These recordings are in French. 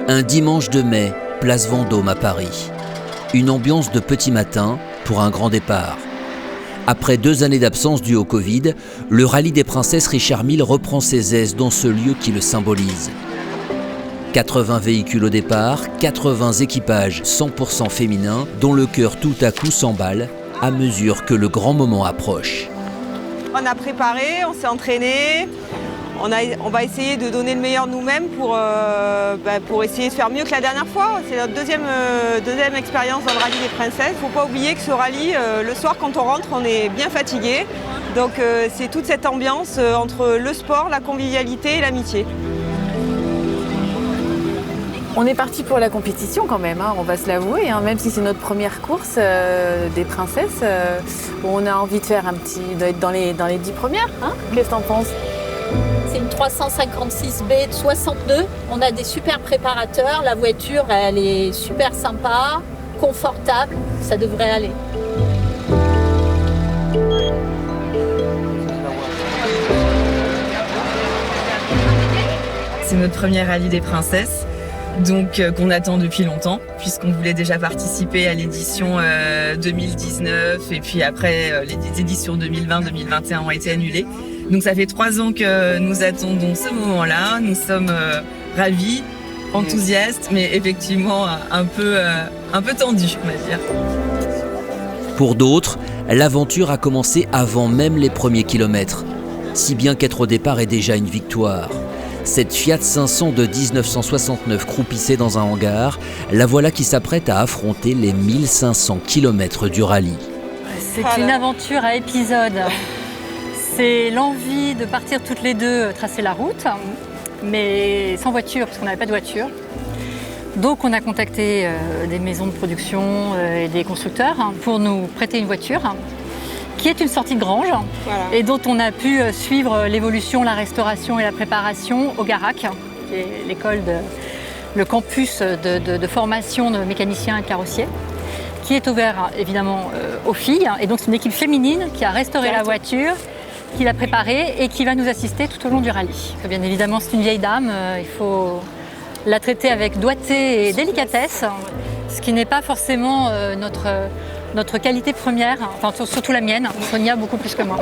Un dimanche de mai, place Vendôme à Paris. Une ambiance de petit matin pour un grand départ. Après 2 années d'absence due au Covid, le rallye des princesses Richard Mille reprend ses aises dans ce lieu qui le symbolise. 80 véhicules au départ, 80 équipages 100% féminins dont le cœur tout à coup s'emballe à mesure que le grand moment approche. On a préparé, on s'est entraîné, on va essayer de donner le meilleur de nous-mêmes pour essayer de faire mieux que la dernière fois. C'est notre deuxième expérience dans le rallye des princesses. Il ne faut pas oublier que ce rallye, le soir quand on rentre, on est bien fatigué. Donc c'est toute cette ambiance entre le sport, la convivialité et l'amitié. On est parti pour la compétition quand même, on va se l'avouer, même si c'est notre première course des princesses. On a envie de faire d'être dans les 10 premières. Qu'est-ce que t'en penses ? C'est une 356B de 62. On a des super préparateurs. La voiture, elle est super sympa, confortable. Ça devrait aller. C'est notre premier rallye des princesses. Donc qu'on attend depuis longtemps, puisqu'on voulait déjà participer à l'édition 2019 et puis après les éditions 2020-2021 ont été annulées. Donc ça fait 3 ans que nous attendons ce moment-là. Nous sommes ravis, enthousiastes, mais effectivement un peu tendus, on va dire. Pour d'autres, l'aventure a commencé avant même les premiers kilomètres, si bien qu'être au départ est déjà une victoire. Cette Fiat 500 de 1969 croupissait dans un hangar, la voilà qui s'apprête à affronter les 1500 km du rallye. C'est une aventure à épisodes. C'est l'envie de partir toutes les deux tracer la route, mais sans voiture, parce qu'on n'avait pas de voiture. Donc on a contacté des maisons de production et des constructeurs pour nous prêter une voiture, qui est une sortie de grange, voilà. Et dont on a pu suivre l'évolution, la restauration et la préparation au GARAC, qui est le campus de formation de mécaniciens et de carrossiers, qui est ouvert évidemment aux filles. Et donc c'est une équipe féminine qui a restauré la voiture, qui l'a préparée et qui va nous assister tout au long du rallye. Bien évidemment, c'est une vieille dame, il faut la traiter avec doigté et délicatesse, ce qui n'est pas forcément notre qualité première, enfin surtout la mienne. Sonia beaucoup plus que moi.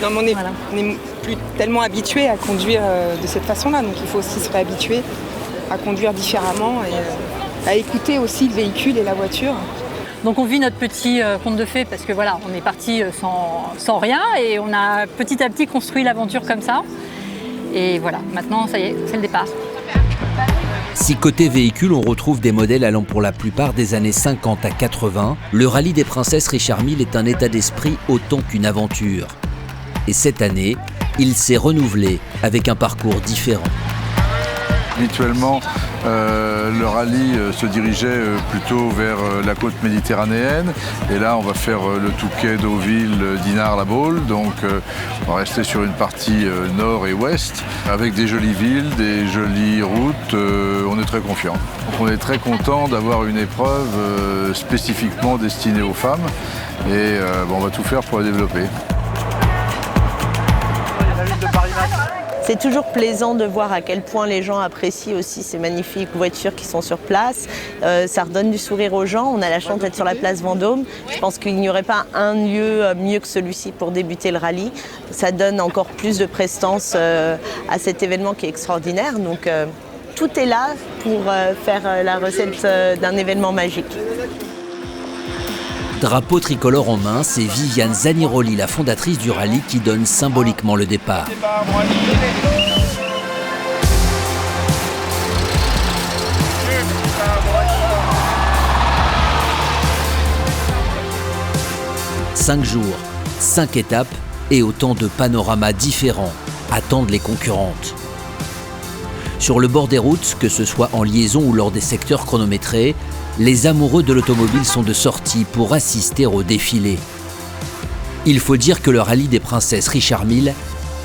Non, mais on est plus tellement habitué à conduire de cette façon-là, donc il faut aussi se réhabituer à conduire différemment et à écouter aussi le véhicule et la voiture. Donc on vit notre petit conte de fées parce que voilà, on est parti sans rien et on a petit à petit construit l'aventure comme ça. Et voilà, maintenant ça y est, c'est le départ. Si côté véhicule, on retrouve des modèles allant pour la plupart des années 50 à 80, le rallye des princesses Richard Mille est un état d'esprit autant qu'une aventure. Et cette année, il s'est renouvelé avec un parcours différent. Habituellement, le rallye se dirigeait plutôt vers la côte méditerranéenne. Et là, on va faire le Touquet, Deauville, Dinard, La Baule. Donc, on va rester sur une partie nord et ouest, avec des jolies villes, des jolies routes. On est très confiants. On est très content d'avoir une épreuve spécifiquement destinée aux femmes. Et on va tout faire pour la développer. C'est toujours plaisant de voir à quel point les gens apprécient aussi ces magnifiques voitures qui sont sur place. Ça redonne du sourire aux gens. On a la chance d'être sur la place Vendôme. Je pense qu'il n'y aurait pas un lieu mieux que celui-ci pour débuter le rallye. Ça donne encore plus de prestance à cet événement qui est extraordinaire. Donc tout est là pour faire la recette d'un événement magique. Drapeau tricolore en main, c'est Viviane Zaniroli, la fondatrice du rallye, qui donne symboliquement le départ. Cinq jours, 5 étapes et autant de panoramas différents attendent les concurrentes. Sur le bord des routes, que ce soit en liaison ou lors des secteurs chronométrés, les amoureux de l'automobile sont de sortie pour assister au défilé. Il faut dire que le rallye des princesses Richard Mille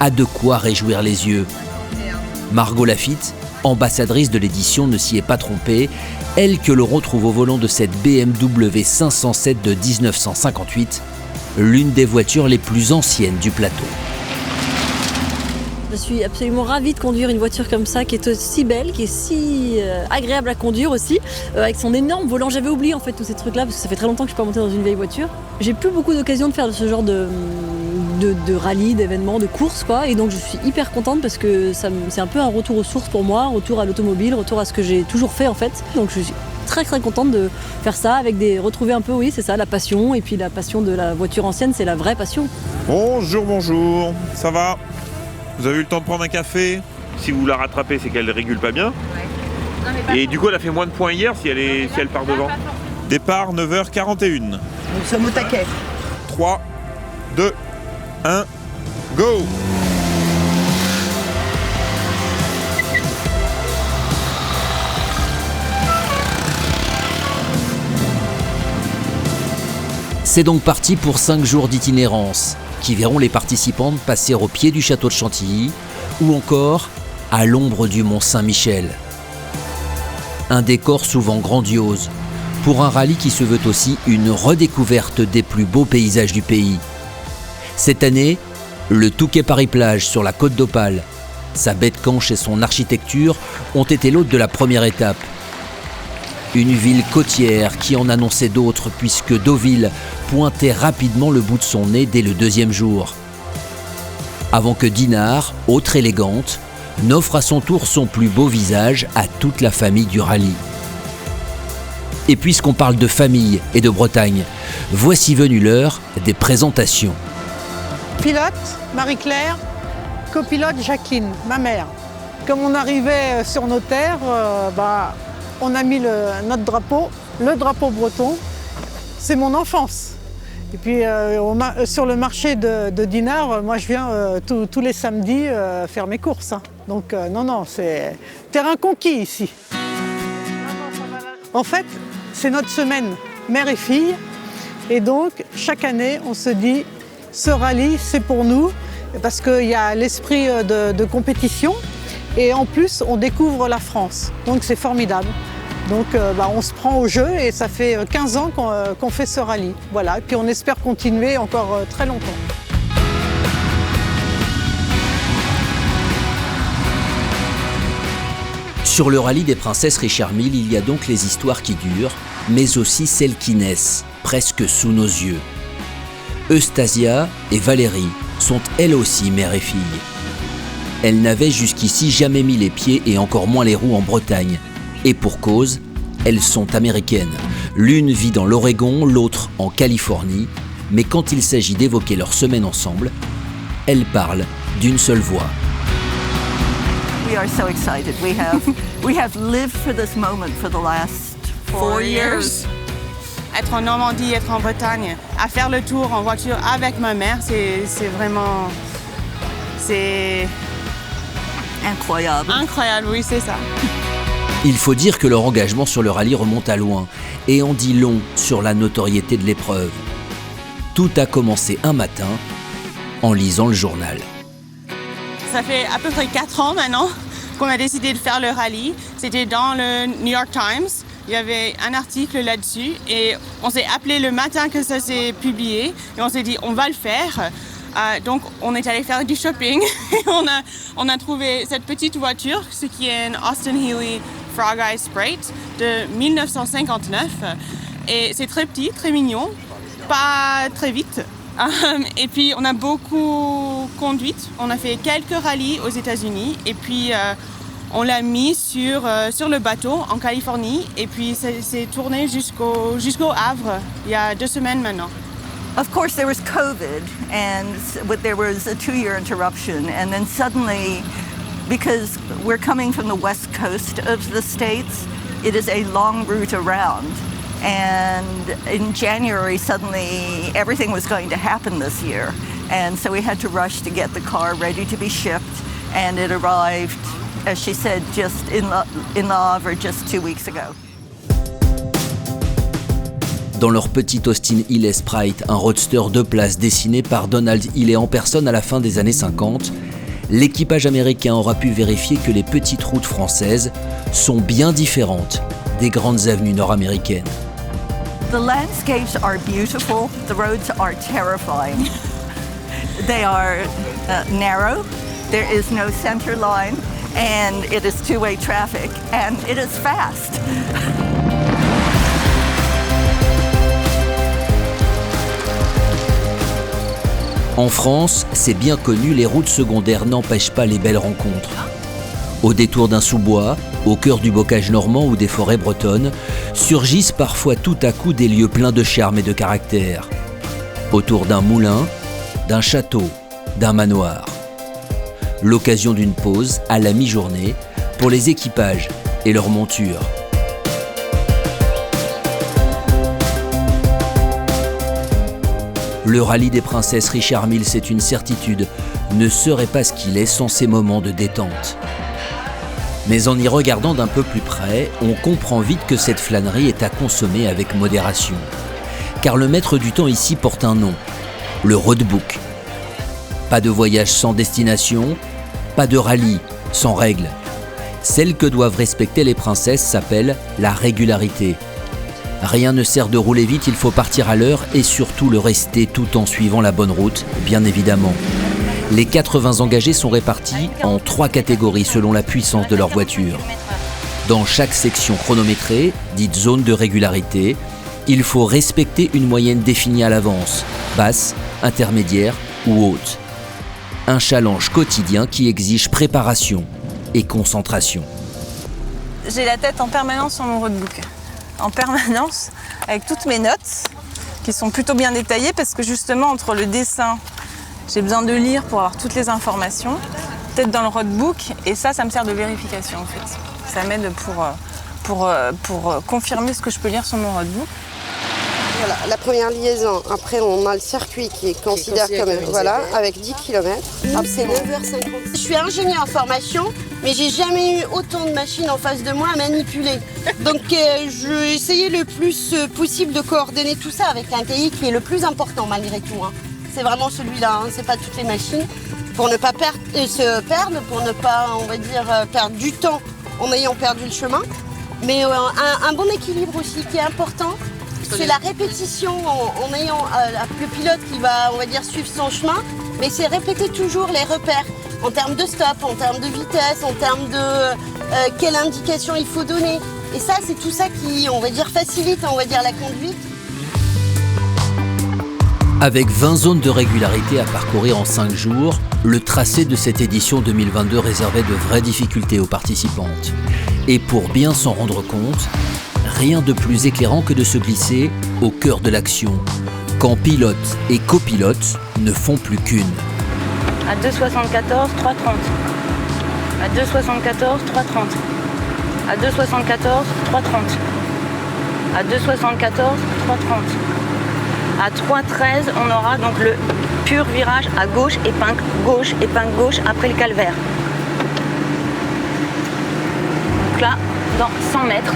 a de quoi réjouir les yeux. Margot Lafitte, ambassadrice de l'édition, ne s'y est pas trompée, elle que l'on retrouve au volant de cette BMW 507 de 1958, l'une des voitures les plus anciennes du plateau. Je suis absolument ravie de conduire une voiture comme ça, qui est aussi belle, qui est si agréable à conduire aussi, avec son énorme volant. J'avais oublié en fait tous ces trucs-là, parce que ça fait très longtemps que je ne suis pas montée dans une vieille voiture. J'ai plus beaucoup d'occasions de faire ce genre de rallye, d'événements, de courses, quoi. Et donc je suis hyper contente parce que c'est un peu un retour aux sources pour moi, retour à l'automobile, retour à ce que j'ai toujours fait en fait. Donc je suis très très contente de faire ça, retrouver un peu, oui c'est ça, la passion. Et puis la passion de la voiture ancienne, c'est la vraie passion. Bonjour, ça va? Vous avez eu le temps de prendre un café? Si vous la rattrapez, c'est qu'elle ne régule pas bien. Ouais. Et du coup, elle a fait moins de points hier si elle part devant. Départ 9h41. Nous sommes au taquet. 3, 2, 1, go! C'est donc parti pour 5 jours d'itinérance, qui verront les participantes passer au pied du château de Chantilly ou encore à l'ombre du mont Saint-Michel. Un décor souvent grandiose, pour un rallye qui se veut aussi une redécouverte des plus beaux paysages du pays. Cette année, le Touquet Paris-Plage sur la côte d'Opale, sa baie de Canche et son architecture ont été l'hôte de la première étape. Une ville côtière qui en annonçait d'autres puisque Deauville pointait rapidement le bout de son nez dès le 2e jour. Avant que Dinard, autre élégante, n'offre à son tour son plus beau visage à toute la famille du rallye. Et puisqu'on parle de famille et de Bretagne, voici venue l'heure des présentations. Pilote, Marie-Claire, copilote Jacqueline, ma mère. Comme on arrivait sur nos terres, on a mis notre drapeau, le drapeau breton. C'est mon enfance. Et puis sur le marché de Dinard, moi je viens tous les samedis faire mes courses. Hein. Donc non, c'est terrain conquis ici. En fait, c'est notre semaine mère et fille. Et donc chaque année, on se dit, ce rallye, c'est pour nous, parce qu'il y a l'esprit de compétition. Et en plus, on découvre la France. Donc c'est formidable. Donc on se prend au jeu et ça fait 15 ans qu'on fait ce rallye. Voilà. Et puis on espère continuer encore très longtemps. Sur le rallye des princesses Richard Mille, il y a donc les histoires qui durent, mais aussi celles qui naissent, presque sous nos yeux. Eustasia et Valérie sont elles aussi mère et fille. Elles n'avaient jusqu'ici jamais mis les pieds et encore moins les roues en Bretagne. Et pour cause, elles sont américaines. L'une vit dans l'Oregon, l'autre en Californie. Mais quand il s'agit d'évoquer leur semaine ensemble, elles parlent d'une seule voix. We are so excited. We have lived for this moment for the last 4 years. Être en Normandie, être en Bretagne, à faire le tour en voiture avec ma mère, c'est vraiment... C'est... Incroyable. Incroyable, oui, c'est ça. Il faut dire que leur engagement sur le rallye remonte à loin et en dit long sur la notoriété de l'épreuve. Tout a commencé un matin en lisant le journal. Ça fait à peu près 4 ans maintenant qu'on a décidé de faire le rallye. C'était dans le New York Times. Il y avait un article là-dessus et on s'est appelé le matin que ça s'est publié et on s'est dit on va le faire. Donc on est allé faire du shopping et on a trouvé cette petite voiture, ce qui est une Austin Healey Frog Eye Sprite de 1959. Et c'est très petit, très mignon, pas très vite. Et puis on a beaucoup conduit, on a fait quelques rallyes aux États-Unis et puis on l'a mis sur le bateau en Californie et puis c'est tourné jusqu'au Havre il y a 2 semaines maintenant. Of course, there was COVID, and there was a 2-year interruption, and then suddenly, because we're coming from the west coast of the States, it is a long route around. And in January, suddenly, everything was going to happen this year. And so we had to rush to get the car ready to be shipped, and it arrived, as she said, just in the Havre just 2 weeks ago. Dans leur petit Austin Healey Sprite, un roadster 2 places dessiné par Donald Healey en personne à la fin des années 50, l'équipage américain aura pu vérifier que les petites routes françaises sont bien différentes des grandes avenues nord-américaines. The landscapes are beautiful, the roads are terrifying. They are narrow, There is no center line, and it is two-way traffic, and it is fast. En France, c'est bien connu, les routes secondaires n'empêchent pas les belles rencontres. Au détour d'un sous-bois, au cœur du bocage normand ou des forêts bretonnes, surgissent parfois tout à coup des lieux pleins de charme et de caractère. Autour d'un moulin, d'un château, d'un manoir. L'occasion d'une pause à la mi-journée pour les équipages et leurs montures. Le rallye des princesses Richard Mille, c'est une certitude, ne serait pas ce qu'il est sans ces moments de détente. Mais en y regardant d'un peu plus près, on comprend vite que cette flânerie est à consommer avec modération. Car le maître du temps ici porte un nom, le roadbook. Pas de voyage sans destination, pas de rallye sans règles. Celle que doivent respecter les princesses s'appelle la régularité. Rien ne sert de rouler vite, il faut partir à l'heure et surtout le rester tout en suivant la bonne route, bien évidemment. Les 80 engagés sont répartis en 3 catégories selon la puissance de leur voiture. Dans chaque section chronométrée, dite zone de régularité, il faut respecter une moyenne définie à l'avance, basse, intermédiaire ou haute. Un challenge quotidien qui exige préparation et concentration. J'ai la tête en permanence sur mon roadbook. En permanence, avec toutes mes notes, qui sont plutôt bien détaillées, parce que justement, entre le dessin, j'ai besoin de lire pour avoir toutes les informations, peut-être dans le roadbook, et ça me sert de vérification en fait. Ça m'aide pour confirmer ce que je peux lire sur mon roadbook. Voilà, la première liaison, après on a le circuit qui est considéré comme voilà, avec 10 km. C'est 9h50. Je suis ingénieur en formation, mais j'ai jamais eu autant de machines en face de moi à manipuler. Donc je vais essayer le plus possible de coordonner tout ça avec un TI qui est le plus important malgré tout. Hein. C'est vraiment celui-là, hein. C'est pas toutes les machines. Pour ne pas se perdre, pour ne pas, on va dire, perdre du temps en ayant perdu le chemin. Mais un bon équilibre aussi qui est important. C'est la répétition en ayant le pilote qui va, on va dire, suivre son chemin, mais c'est répéter toujours les repères en termes de stop, en termes de vitesse, en termes de quelle indication il faut donner. Et ça, c'est tout ça qui, on va dire, facilite, on va dire, la conduite. Avec 20 zones de régularité à parcourir en 5 jours, le tracé de cette édition 2022 réservait de vraies difficultés aux participantes. Et pour bien s'en rendre compte, rien de plus éclairant que de se glisser au cœur de l'action, quand pilote et copilote ne font plus qu'une. À 2,74, 3,30. À 2,74, 3,30. À 2,74, 3,30. À 2,74, 3,30. À 3,13, on aura donc le pur virage à gauche, épingle gauche, après le calvaire. Donc là, dans 100 mètres.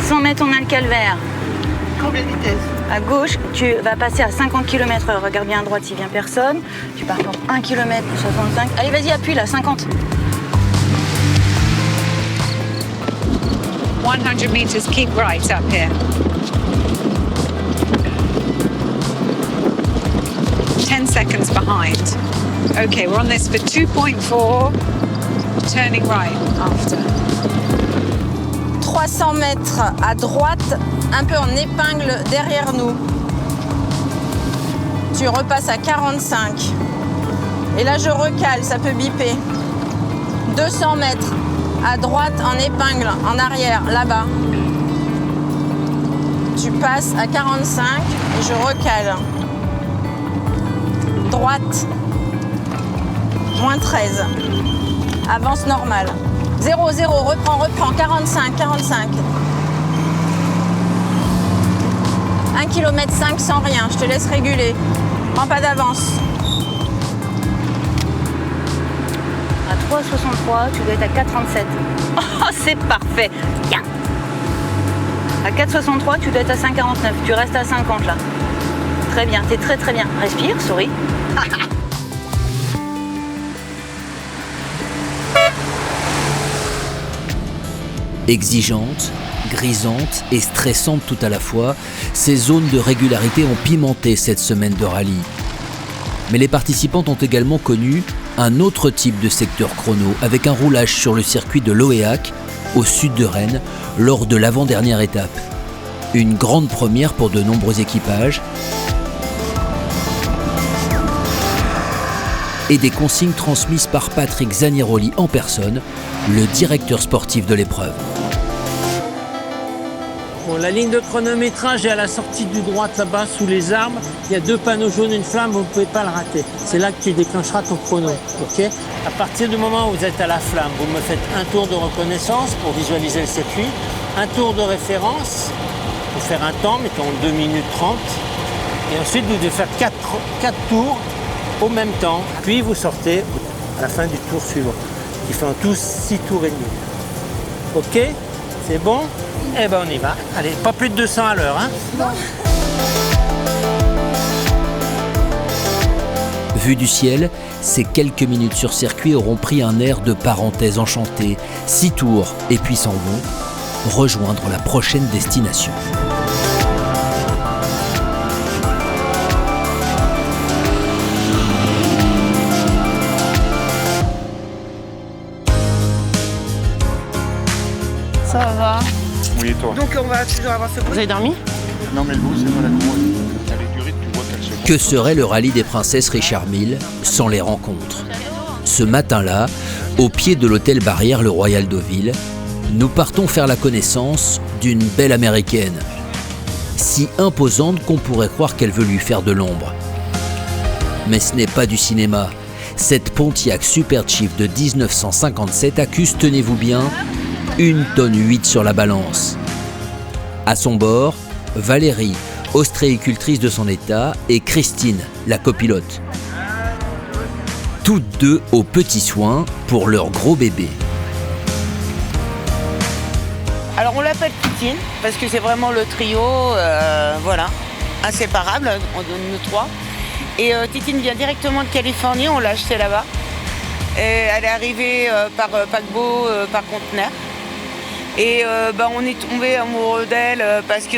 100 mètres, on a le calvaire. Combien de vitesse? À gauche, tu vas passer à 50 km/h. Regarde bien à droite, il vient personne. Tu pars pour 1 km, 65. Allez, vas-y, appuie là, 50. 100 meters, keep right up here. 10 seconds behind. Okay, we're on this for 2.4. Turning right after. 300 mètres à droite, un peu en épingle derrière nous. Tu repasses à 45. Et là, je recale, ça peut biper. 200 mètres à droite en épingle, en arrière, là-bas. Tu passes à 45 et je recale. Droite. Moins 13. Avance normale. 0, 0, reprends, 45. 1 km 5 sans rien, je te laisse réguler. Prends pas d'avance. À 3,63, tu dois être à 4,37. Oh, c'est parfait. Tiens. À 4,63, tu dois être à 5,49. Tu restes à 50 là. Très bien, t'es très très bien. Respire, souris. Exigeantes, grisantes et stressantes tout à la fois, ces zones de régularité ont pimenté cette semaine de rallye. Mais les participantes ont également connu un autre type de secteur chrono, avec un roulage sur le circuit de Loéac, au sud de Rennes, lors de l'avant-dernière étape. Une grande première pour de nombreux équipages et des consignes transmises par Patrick Zaniroli en personne, le directeur sportif de l'épreuve. Bon, la ligne de chronométrage est à la sortie du droite là-bas sous les arbres. Il y a 2 panneaux jaunes et une flamme, vous ne pouvez pas le rater. C'est là que tu déclencheras ton chrono. Okay, à partir du moment où vous êtes à la flamme, vous me faites un tour de reconnaissance pour visualiser le circuit, un tour de référence pour faire un temps, mettons 2 minutes 30. Et ensuite, vous devez faire 4 tours au même temps. Puis vous sortez à la fin du tour suivant, qui fait en tout 6 tours et demi. Ok, c'est bon? Eh ben on y va. Allez, pas plus de 200 à l'heure. Hein. Vu du ciel, ces quelques minutes sur circuit auront pris un air de parenthèse enchantée. 6 tours et puis s'en vont rejoindre la prochaine destination. Ça va. Oui, et toi? Donc on va toujours avoir ce bruit. Vous avez dormi? Non, mais le bruit, c'est pas la cour. Elle est durée, tu vois qu'elle se monte. Que serait le rallye des princesses Richard Mille sans les rencontres? Ce matin-là, au pied de l'hôtel Barrière le Royal Deauville, nous partons faire la connaissance d'une belle américaine, si imposante qu'on pourrait croire qu'elle veut lui faire de l'ombre. Mais ce n'est pas du cinéma. Cette Pontiac Super Chief de 1957 accuse, tenez-vous bien, 1,8 tonne sur la balance. À son bord, Valérie, ostréicultrice de son état, et Christine, la copilote. Toutes deux aux petits soins pour leur gros bébé. Alors on l'appelle Titine parce que c'est vraiment le trio, voilà, inséparable, on donne nous 3. Et Titine vient directement de Californie, on l'a acheté là-bas. Et elle est arrivée par paquebot, par conteneur. Et on est tombé amoureux d'elle parce que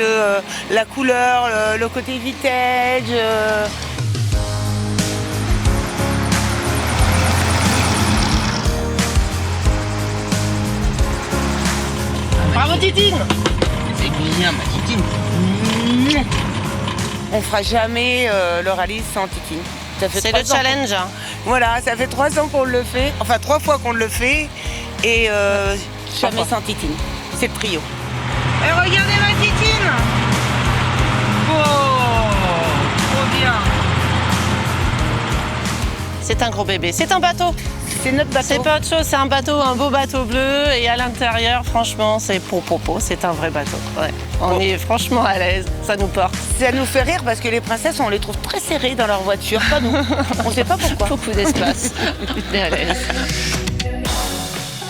la couleur, le côté vintage. Bravo Titine! C'est bien ma Titine. On fera jamais le rallye sans Titine. C'est le challenge. Voilà, ça fait 3 ans qu'on le fait, enfin 3 fois qu'on le fait, et jamais sans Titine. C'est le trio. Et regardez ma Titine! Oh, trop bien! C'est un gros bébé, c'est un bateau. C'est notre bateau. C'est pas autre chose, c'est un bateau, un beau bateau bleu, et à l'intérieur, franchement, c'est popo, c'est un vrai bateau. Ouais. On est franchement à l'aise, ça nous porte. Ça nous fait rire parce que les princesses, on les trouve très serrées dans leur voiture, pas nous. On sait pas pourquoi. Beaucoup d'espace. On est à l'aise.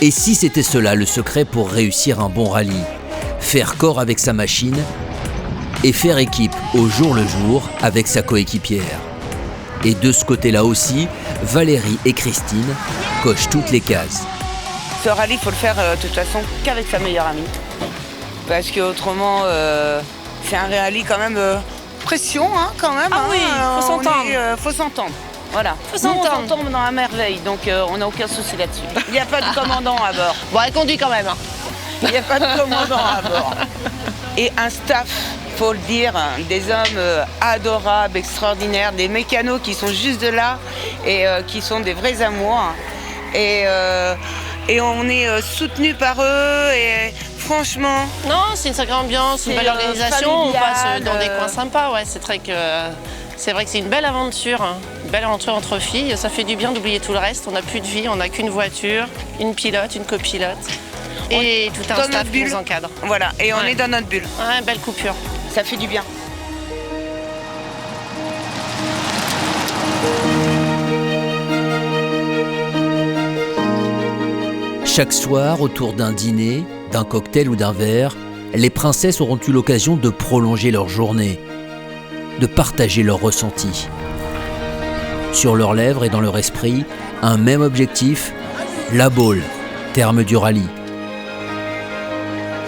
Et si c'était cela le secret pour réussir un bon rallye? Faire corps avec sa machine et faire équipe au jour le jour avec sa coéquipière. Et de ce côté-là aussi, Valérie et Christine cochent toutes les cases. Ce rallye, il faut le faire de toute façon qu'avec sa meilleure amie. Parce qu'autrement, c'est un rallye quand même pression, hein, quand même. Ah oui, faut s'entendre. Faut s'entendre. Voilà. Faut s'entendre. On s'entend dans la merveille, donc on n'a aucun souci là-dessus. Il n'y a pas de commandant à bord. Bon, elle conduit quand même. Hein. Il n'y a pas de commandant à bord. Et un staff, faut le dire, des hommes adorables, extraordinaires, des mécanos qui sont juste de là et qui sont des vrais amours. Et on est soutenus par eux et franchement... Non, c'est une sacrée ambiance, une belle organisation, on passe dans des coins sympas, ouais, c'est vrai que c'est une belle aventure, hein. Une belle aventure entre filles, ça fait du bien d'oublier tout le reste, on n'a plus de vie, on n'a qu'une voiture, une pilote, une copilote et tout un staff qui nous encadre. Voilà, et on est dans notre bulle. Ouais, belle coupure. Ça fait du bien. Chaque soir, autour d'un dîner, d'un cocktail ou d'un verre, les princesses auront eu l'occasion de prolonger leur journée, de partager leurs ressentis. Sur leurs lèvres et dans leur esprit, un même objectif, la Baule, terme du rallye.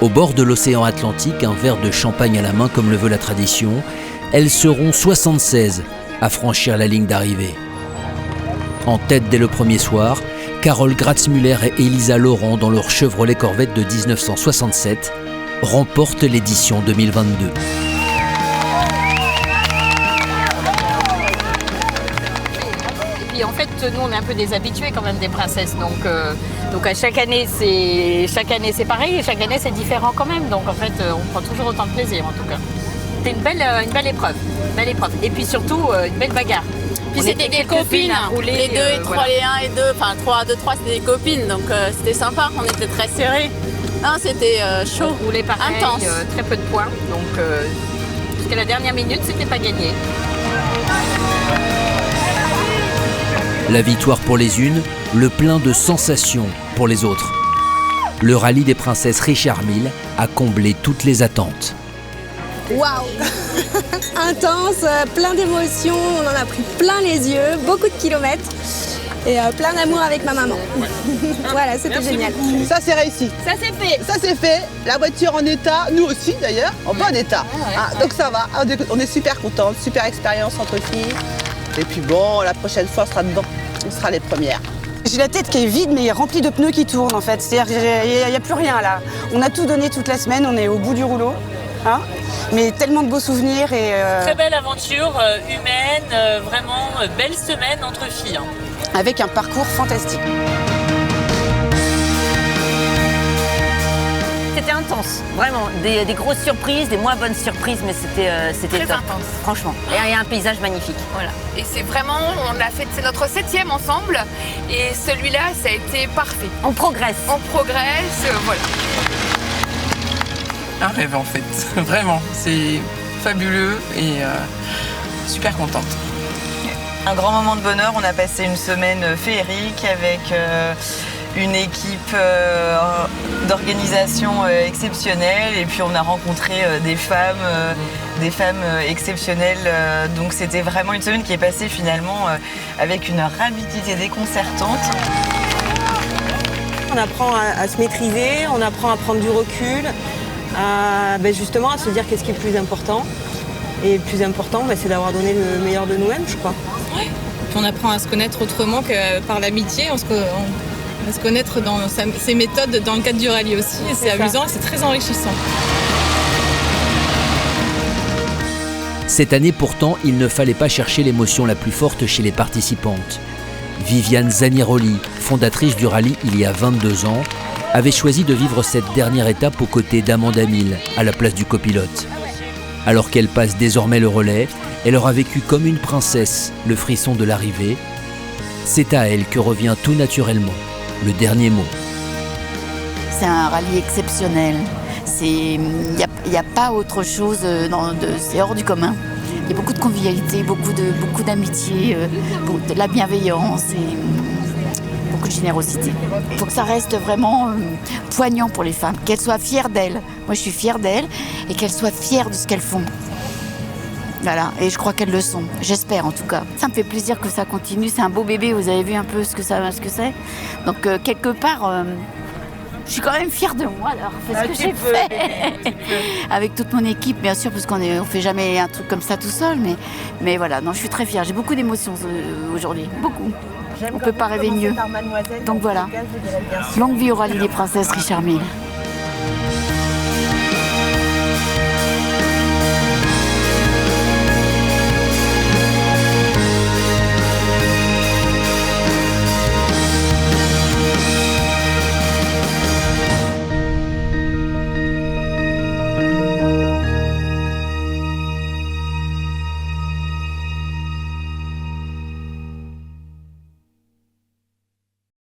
Au bord de l'océan Atlantique, un verre de champagne à la main comme le veut la tradition, elles seront 76 à franchir la ligne d'arrivée. En tête dès le premier soir, Carole Gratzmüller et Elisa Laurent, dans leur Chevrolet Corvette de 1967, remportent l'édition 2022. Et en fait, nous, on est un peu des habitués quand même des princesses. Donc à chaque année, c'est pareil et chaque année, c'est différent quand même. Donc en fait, on prend toujours autant de plaisir en tout cas. C'était une belle épreuve. Et puis surtout, une belle bagarre. Puis c'était des copines, les 2 et 3, les 1 et 2, enfin 3, 2, 3, c'était des copines, donc c'était sympa, on était très serrés. Non, c'était chaud, roulé pareil, intense. Très peu de points, donc jusqu'à la dernière minute, c'était pas gagné. La victoire pour les unes, le plein de sensations pour les autres. Le rallye des princesses Richard Mille a comblé toutes les attentes. Waouh! Intense, plein d'émotions, on en a pris plein les yeux, beaucoup de kilomètres et plein d'amour avec ma maman. Voilà, c'était génial. Ça c'est réussi. Ça c'est fait. Ça c'est fait. La voiture en état, nous aussi d'ailleurs, en bon état. Donc ça va, on est super contents, super expérience entre filles. Et puis bon, la prochaine fois on sera dedans, on sera les premières. J'ai la tête qui est vide mais remplie de pneus qui tournent en fait. C'est-à-dire qu'il n'y a plus rien là. On a tout donné toute la semaine, on est au bout du rouleau. Mais tellement de beaux souvenirs et... Très belle aventure humaine, vraiment belle semaine entre filles. Avec un parcours fantastique. C'était intense, vraiment. Des grosses surprises, des moins bonnes surprises, mais c'était top. Intense. Franchement. Et un paysage magnifique. Voilà. Et c'est vraiment, on l'a fait, c'est notre 7e ensemble. Et celui-là, ça a été parfait. On progresse. On progresse, voilà. Un rêve en fait, vraiment, c'est fabuleux et super contente. Un grand moment de bonheur, on a passé une semaine féerique avec une équipe d'organisation exceptionnelle et puis on a rencontré des femmes exceptionnelles, donc c'était vraiment une semaine qui est passée finalement avec une rapidité déconcertante. On apprend à se maîtriser, on apprend à prendre du recul. Justement à se dire qu'est-ce qui est le plus important. Et le plus important, c'est d'avoir donné le meilleur de nous-mêmes, je crois. Ouais. Puis on apprend à se connaître autrement que par l'amitié. On va se connaître dans ses méthodes dans le cadre du rallye aussi. Et c'est amusant et c'est très enrichissant. Cette année pourtant, il ne fallait pas chercher l'émotion la plus forte chez les participantes. Viviane Zaniroli, fondatrice du rallye il y a 22 ans, avait choisi de vivre cette dernière étape aux côtés d'Amanda Mille, à la place du copilote. Alors qu'elle passe désormais le relais, elle aura vécu comme une princesse le frisson de l'arrivée. C'est à elle que revient tout naturellement le dernier mot. C'est un rallye exceptionnel. Il n'y a pas autre chose, c'est hors du commun. Il y a beaucoup de convivialité, beaucoup d'amitié, de la bienveillance et beaucoup de générosité. Il faut que ça reste vraiment poignant pour les femmes, qu'elles soient fières d'elles. Moi, je suis fière d'elles et qu'elles soient fières de ce qu'elles font. Voilà, et je crois qu'elles le sont. J'espère en tout cas. Ça me fait plaisir que ça continue. C'est un beau bébé, vous avez vu un peu ce que c'est. Donc quelque part, je suis quand même fière de moi d'avoir fait ce que j'ai fait. Avec toute mon équipe, bien sûr, parce qu'on ne fait jamais un truc comme ça tout seul. Mais voilà, non, je suis très fière. J'ai beaucoup d'émotions aujourd'hui, beaucoup. On ne peut pas rêver mieux. Donc voilà, longue vie au rallye des princesses Richard Mille.